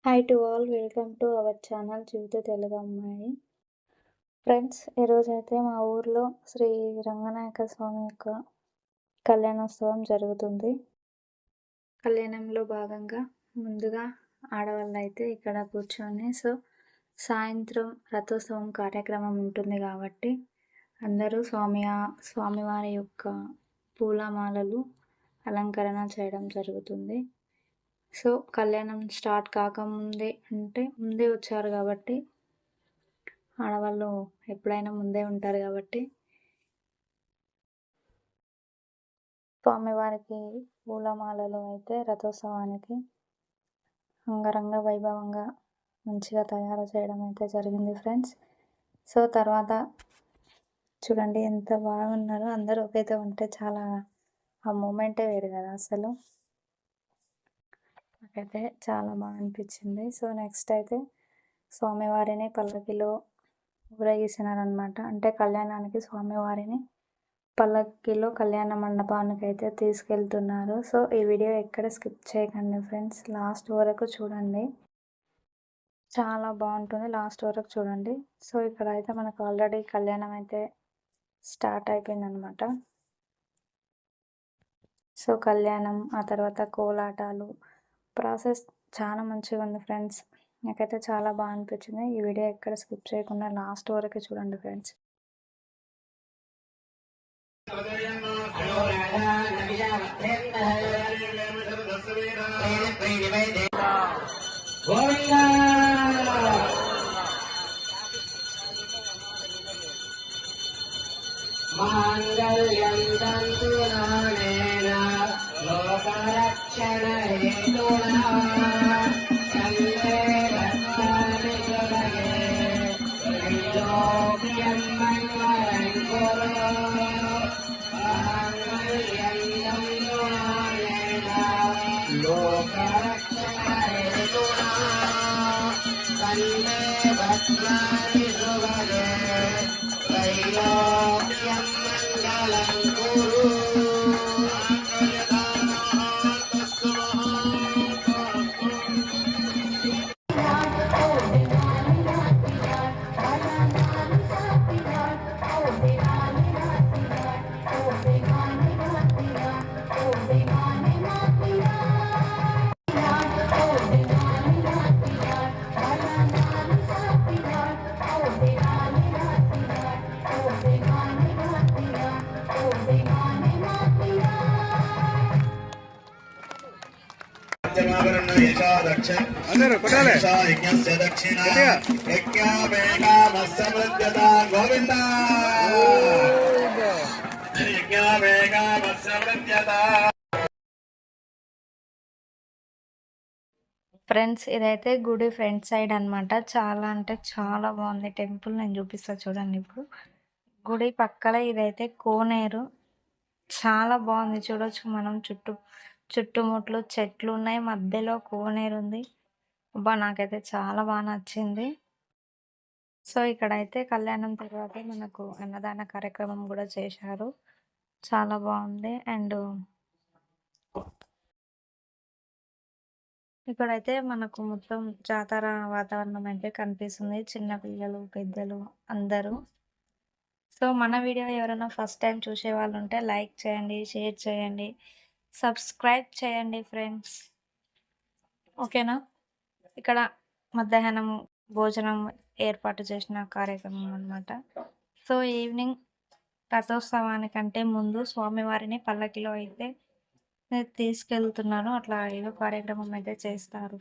Hi to all, welcome to our channel Jeevitha Telugu అమ్మాయి. Friends, ఈరోజైతే మా ఊర్లో శ్రీ రంగనాయక స్వామి యొక్క కళ్యాణోత్సవం జరుగుతుంది. కళ్యాణంలో భాగంగా ముందుగా ఆడవాళ్ళు అయితే ఇక్కడ కూర్చొని సాయంత్రం రథోత్సవం కార్యక్రమం ఉంటుంది కాబట్టి అందరూ స్వామివారి యొక్క పూలమాలలు అలంకరణ చేయడం జరుగుతుంది. కళ్యాణం స్టార్ట్ కాకముందే ముందే వచ్చారు కాబట్టి ఆడవాళ్ళు ఎప్పుడైనా ముందే ఉంటారు కాబట్టి స్వామివారికి పూలమాలలు అయితే రథోత్సవానికి అంగరంగ వైభవంగా మంచిగా తయారు చేయడం అయితే జరిగింది ఫ్రెండ్స్. తర్వాత చూడండి ఎంత బాగున్నారో, అందరూ ఒకేతో ఉంటే చాలా ఆ మూమెంటే వేరు కదా అసలు. నాకైతే చాలా బాగా అనిపించింది. నెక్స్ట్ అయితే స్వామివారిని పల్లకిలో ఊరేగిస్తున్నారనమాట. అంటే కళ్యాణానికి స్వామివారిని పల్లకిలో కళ్యాణ మండపానికి అయితే తీసుకెళ్తున్నారు. ఈ వీడియో ఎక్కడ స్కిప్ చేయకండి ఫ్రెండ్స్, లాస్ట్ వరకు చూడండి, చాలా బాగుంటుంది, లాస్ట్ వరకు చూడండి. ఇక్కడ అయితే మనకు ఆల్రెడీ కళ్యాణం అయితే స్టార్ట్ అయిపోయిందనమాట. కళ్యాణం, ఆ తర్వాత కోలాటాలు, ప్రాసెస్ చాలా మంచిగా ఉంది ఫ్రెండ్స్. నాకైతే చాలా బాగా అనిపించింది. ఈ వీడియో ఎక్కడ స్కిప్ చేయకుండా లాస్ట్ వరకు చూడండి ఫ్రెండ్స్. ఫ్రెండ్స్, ఇదైతే గుడి ఫ్రంట్ సైడ్ అనమాట. చాలా అంటే చాలా బాగుంది టెంపుల్. నేను చూపిస్తా చూడండి. ఇప్పుడు గుడి పక్కల ఇదైతే కోనేరు, చాలా బాగుంది. చూడొచ్చు మనం చుట్టుముట్లు చెట్లు ఉన్నాయి, మధ్యలో కోనేరు ఉంది. నాకైతే చాలా బాగా నచ్చింది. ఇక్కడైతే కళ్యాణం తర్వాత మనకు అన్నదాన కార్యక్రమం కూడా చేశారు, చాలా బాగుంది. అండ్ ఇక్కడైతే మనకు మొత్తం జాతర వాతావరణం అయితే కనిపిస్తుంది, చిన్న పిల్లలు పెద్దలు అందరూ. మన వీడియో ఎవరైనా ఫస్ట్ టైం చూసే వాళ్ళు ఉంటే లైక్ చేయండి, షేర్ చేయండి, సబ్స్క్రైబ్ చేయండి ఫ్రెండ్స్, ఓకేనా. ఇక్కడ మధ్యాహ్నం భోజనం ఏర్పాటు చేసిన కార్యక్రమం అనమాట. ఈవినింగ్ రథోత్సవానికంటే ముందు స్వామివారిని పల్లకిలో అయితే తీసుకెళ్తున్నాను. అట్లా ఏదో కార్యక్రమం అయితే చేస్తారు.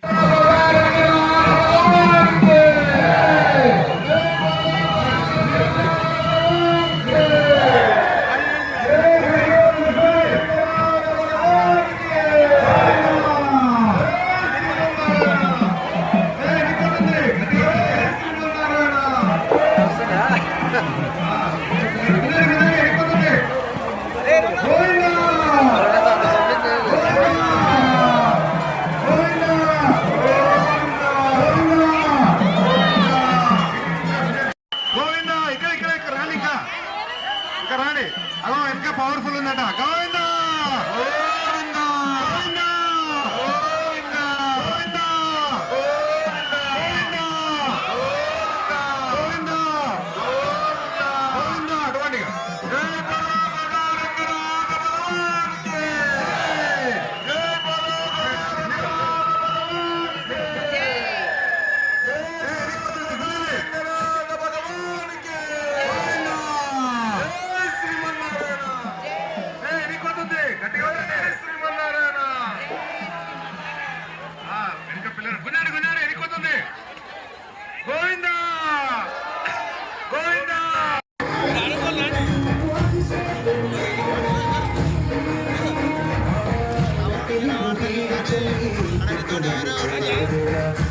రాజా